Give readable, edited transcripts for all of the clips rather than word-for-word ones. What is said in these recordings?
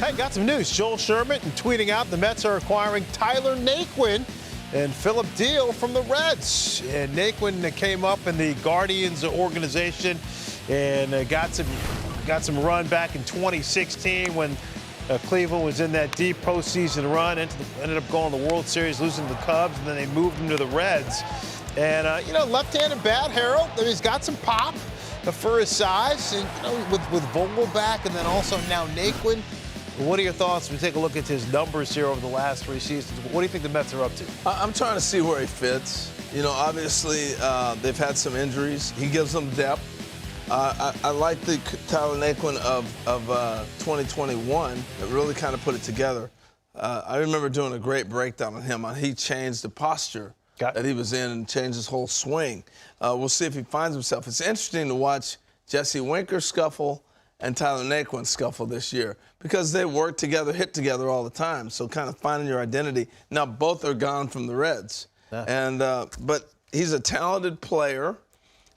Hey, got some news. Joel Sherman tweeting out the Mets are acquiring Tyler Naquin and Philip Deal from the Reds. And Naquin came up in the Guardians organization and got some run back in 2016 when Cleveland was in that deep postseason run. Ended up going to the World Series, losing to the Cubs, and then they moved him to the Reds. And, left-handed bat, Harold, he's got some pop for his size. And, with Vogel back and then also now Naquin. What are your thoughts when we take a look at his numbers here over the last 3 seasons? What do you think the Mets are up to? I'm trying to see where he fits. Obviously, they've had some injuries. He gives them depth. I like the Tyler Naquin of 2021 that really kind of put it together. I remember doing a great breakdown on him. He changed the posture that he was in and changed his whole swing. We'll see if he finds himself. It's interesting to watch Jesse Winker scuffle and Tyler Naquin scuffle this year because they work together, hit together all the time. So kind of finding your identity. Now both are gone from the Reds, but he's a talented player.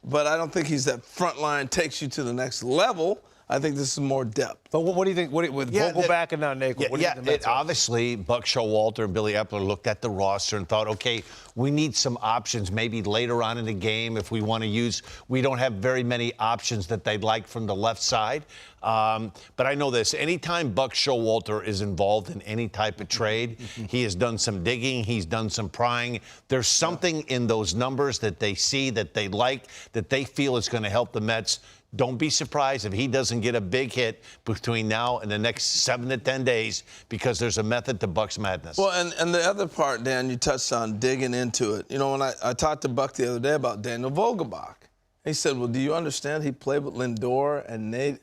But I don't think he's that front line takes you to the next level. I think this is more depth. But what do you think? With Vogel back and now Naquin? Obviously, Buck Showalter and Billy Epler looked at the roster and thought, okay, we need some options maybe later on in the game if we want to use. We don't have very many options that they'd like from the left side. But I know this. Anytime Buck Showalter is involved in any type of trade, he has done some digging. He's done some prying. There's something in those numbers that they see, that they like, that they feel is going to help the Mets. Don't be surprised if he doesn't get a big hit between now and the next 7 to 10 days because there's a method to Buck's madness. Well, and the other part, Dan, you touched on digging into it. When I talked to Buck the other day about Daniel Vogelbach, he said, well, do you understand he played with Lindor and Nate,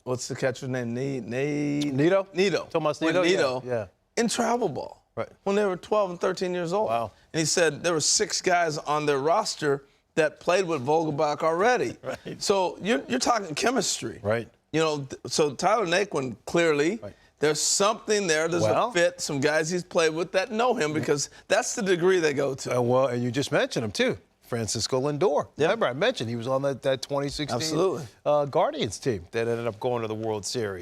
what's the catcher's name? Nito? Tomas Nito. Yeah. In travel ball. Right. When they were 12 and 13 years old. Wow. And he said there were 6 guys on their roster that played with Vogelbach already. Right. So you're talking chemistry. Right. So Tyler Naquin, clearly, there's something there. There's a fit, some guys he's played with that know him because that's the degree they go to. And you just mentioned him, too. Francisco Lindor. Yep. Remember, I mentioned he was on that 2016 Guardians team that ended up going to the World Series.